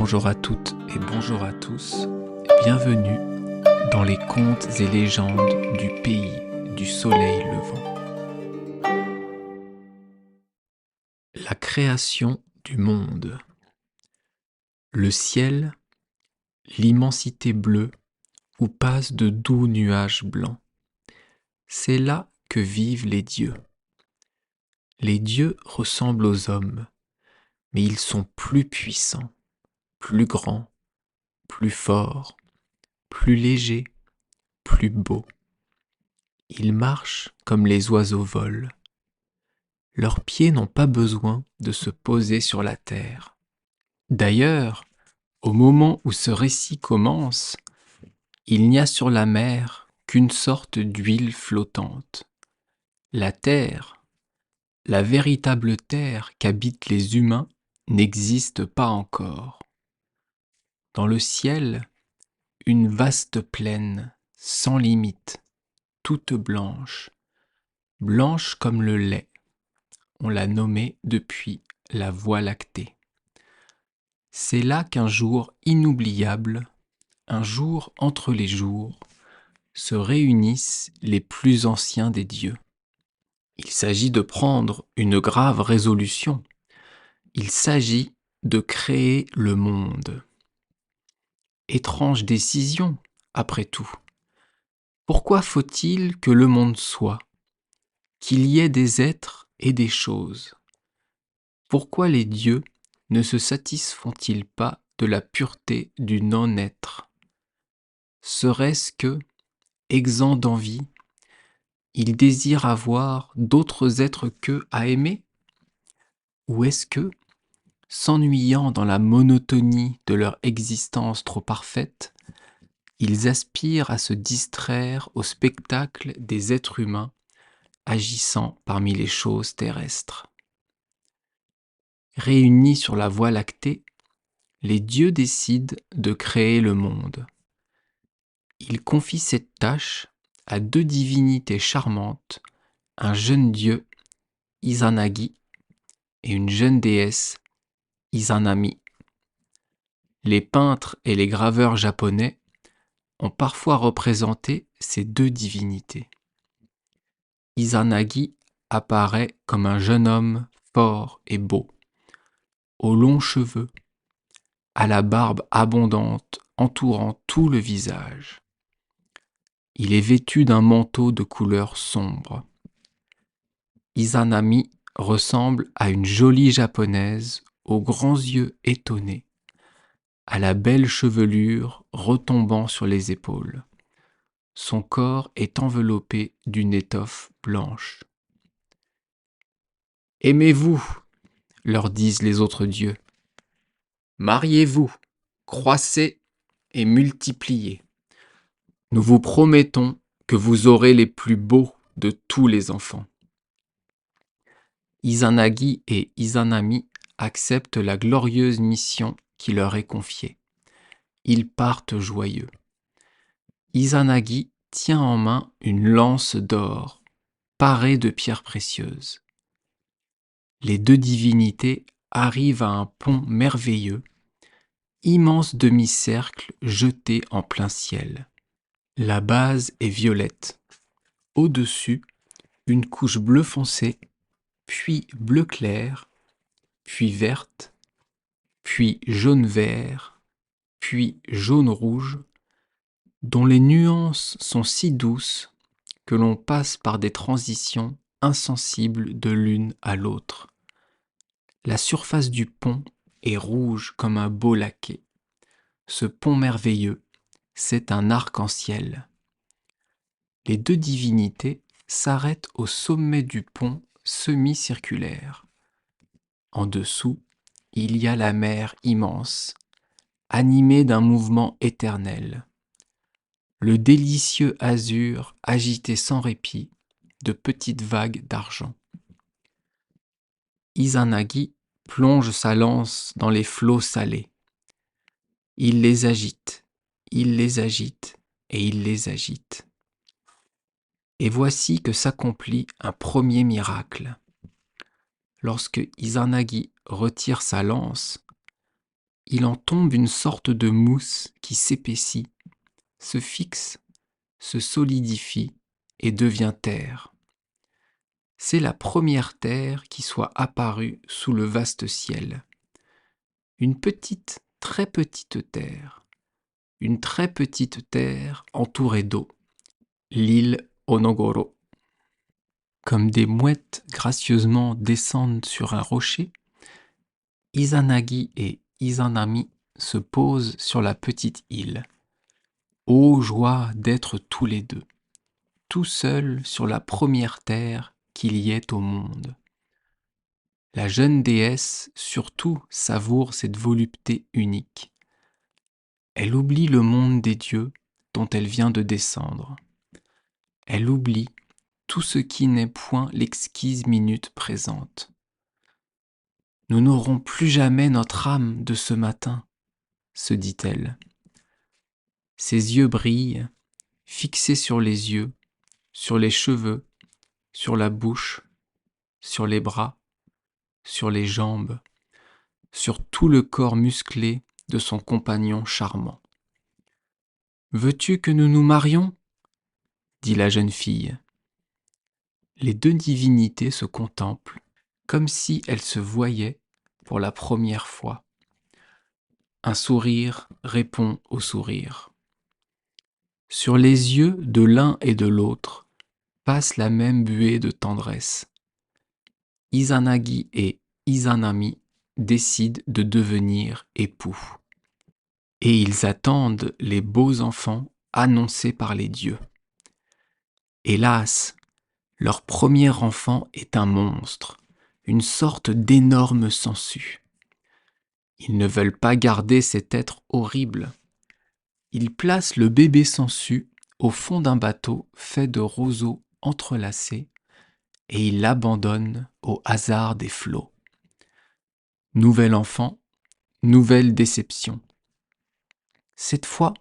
Bonjour à toutes et bonjour à tous, bienvenue dans les contes et légendes du pays du soleil levant. La création du monde. Le ciel, l'immensité bleue où passent de doux nuages blancs. C'est là que vivent les dieux. Les dieux ressemblent aux hommes, mais ils sont plus puissants, plus grands, plus forts, plus légers, plus beaux. Ils marchent comme les oiseaux volent. Leurs pieds n'ont pas besoin de se poser sur la terre. D'ailleurs, au moment où ce récit commence, il n'y a sur la mer qu'une sorte d'huile flottante. La terre, la véritable terre qu'habitent les humains, n'existe pas encore. Dans le ciel, une vaste plaine, sans limite, toute blanche, blanche comme le lait. On l'a nommée depuis la Voie lactée. C'est là qu'un jour inoubliable, un jour entre les jours, se réunissent les plus anciens des dieux. Il s'agit de prendre une grave résolution. Il s'agit de créer le monde. Étrange décision, après tout. Pourquoi faut-il que le monde soit, qu'il y ait des êtres et des choses? Pourquoi les dieux ne se satisfont-ils pas de la pureté du non-être? Serait-ce que, exempts d'envie, ils désirent avoir d'autres êtres qu'eux à aimer? Ou est-ce que, s'ennuyant dans la monotonie de leur existence trop parfaite, ils aspirent à se distraire au spectacle des êtres humains agissant parmi les choses terrestres? Réunis sur la Voie lactée, les dieux décident de créer le monde. Ils confient cette tâche à deux divinités charmantes, un jeune dieu, Izanagi, et une jeune déesse, Izanami. Les peintres et les graveurs japonais ont parfois représenté ces deux divinités. Izanagi apparaît comme un jeune homme fort et beau, aux longs cheveux, à la barbe abondante entourant tout le visage. Il est vêtu d'un manteau de couleur sombre. Izanami ressemble à une jolie japonaise aux grands yeux étonnés, à la belle chevelure retombant sur les épaules. Son corps est enveloppé d'une étoffe blanche. « Aimez-vous, leur disent les autres dieux. Mariez-vous, croissez et multipliez. Nous vous promettons que vous aurez les plus beaux de tous les enfants. » Izanagi et Izanami acceptent la glorieuse mission qui leur est confiée. Ils partent joyeux. Izanagi tient en main une lance d'or, parée de pierres précieuses. Les deux divinités arrivent à un pont merveilleux, immense demi-cercle jeté en plein ciel. La base est violette. Au-dessus, une couche bleu foncé, puis bleu clair, puis verte, puis jaune-vert, puis jaune-rouge, dont les nuances sont si douces que l'on passe par des transitions insensibles de l'une à l'autre. La surface du pont est rouge comme un beau laquais. Ce pont merveilleux, c'est un arc-en-ciel. Les deux divinités s'arrêtent au sommet du pont semi-circulaire. En dessous, il y a la mer immense, animée d'un mouvement éternel. Le délicieux azur agité sans répit de petites vagues d'argent. Izanagi plonge sa lance dans les flots salés. Il les agite et il les agite. Et voici que s'accomplit un premier miracle. Lorsque Izanagi retire sa lance, il en tombe une sorte de mousse qui s'épaissit, se fixe, se solidifie et devient terre. C'est la première terre qui soit apparue sous le vaste ciel. Une petite, très petite terre. Une très petite terre entourée d'eau. L'île Onogoro. Comme des mouettes gracieusement descendent sur un rocher, Izanagi et Izanami se posent sur la petite île. Ô joie d'être tous les deux, tout seuls sur la première terre qu'il y ait au monde. La jeune déesse surtout savoure cette volupté unique. Elle oublie le monde des dieux dont elle vient de descendre. Elle oublie tout ce qui n'est point l'exquise minute présente. Nous n'aurons plus jamais notre âme de ce matin, se dit-elle. Ses yeux brillent, fixés sur les yeux, sur les cheveux, sur la bouche, sur les bras, sur les jambes, sur tout le corps musclé de son compagnon charmant. « Veux-tu que nous nous marions ?» dit la jeune fille. Les deux divinités se contemplent, comme si elles se voyaient pour la première fois. Un sourire répond au sourire. Sur les yeux de l'un et de l'autre passe la même buée de tendresse. Izanagi et Izanami décident de devenir époux. Et ils attendent les beaux enfants annoncés par les dieux. Hélas, leur premier enfant est un monstre, une sorte d'énorme sangsue. Ils ne veulent pas garder cet être horrible. Ils placent le bébé sangsue au fond d'un bateau fait de roseaux entrelacés et ils l'abandonnent au hasard des flots. Nouvel enfant, nouvelle déception. Cette fois,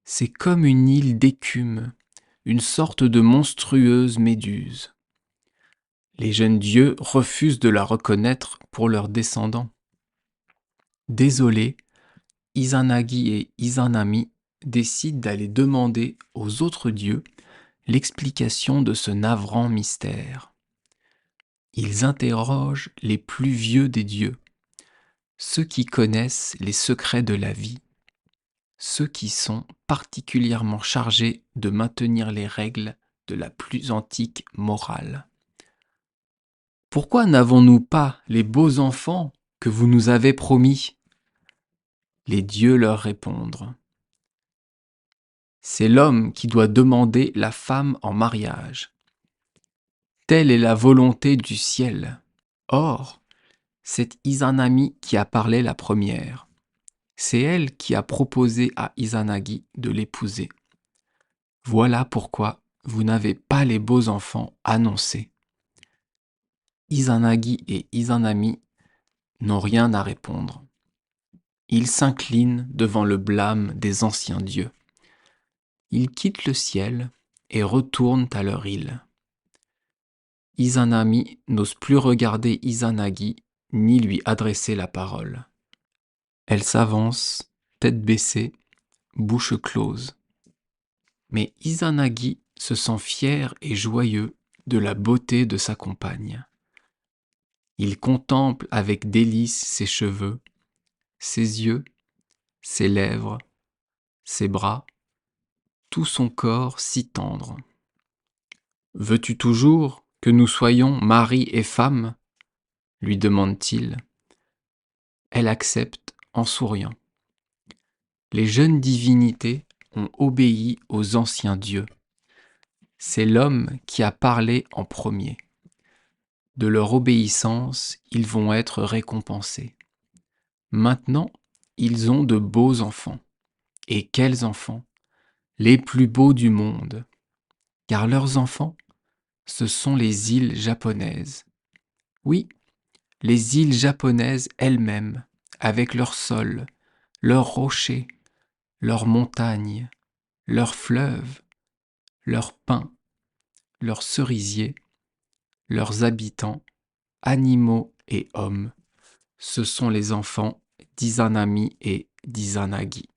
c'est comme une île d'écume, une sorte de monstrueuse méduse. Les jeunes dieux refusent de la reconnaître pour leurs descendants. Désolés, Izanagi et Izanami décident d'aller demander aux autres dieux l'explication de ce navrant mystère. Ils interrogent les plus vieux des dieux, ceux qui connaissent les secrets de la vie, ceux qui sont particulièrement chargés de maintenir les règles de la plus antique morale. Pourquoi n'avons-nous pas les beaux enfants que vous nous avez promis ? Les dieux leur répondent. C'est l'homme qui doit demander la femme en mariage. Telle est la volonté du ciel. Or, c'est Izanami qui a parlé la première. C'est elle qui a proposé à Izanagi de l'épouser. Voilà pourquoi vous n'avez pas les beaux enfants annoncés. Izanagi et Izanami n'ont rien à répondre. Ils s'inclinent devant le blâme des anciens dieux. Ils quittent le ciel et retournent à leur île. Izanami n'ose plus regarder Izanagi ni lui adresser la parole. Elle s'avance, tête baissée, bouche close. Mais Izanagi se sent fier et joyeux de la beauté de sa compagne. Il contemple avec délice ses cheveux, ses yeux, ses lèvres, ses bras, tout son corps si tendre. « Veux-tu toujours que nous soyons mari et femme ?» lui demande-t-il. Elle accepte en souriant. Les jeunes divinités ont obéi aux anciens dieux. C'est l'homme qui a parlé en premier. De leur obéissance, ils vont être récompensés. Maintenant, ils ont de beaux enfants. Et quels enfants! Les plus beaux du monde. Car leurs enfants, ce sont les îles japonaises. Oui, les îles japonaises elles-mêmes, avec leur sol, leurs rochers, leurs montagnes, leurs fleuves, leurs pins, leurs cerisiers, leurs habitants, animaux et hommes, ce sont les enfants d'Izanami et d'Izanagi.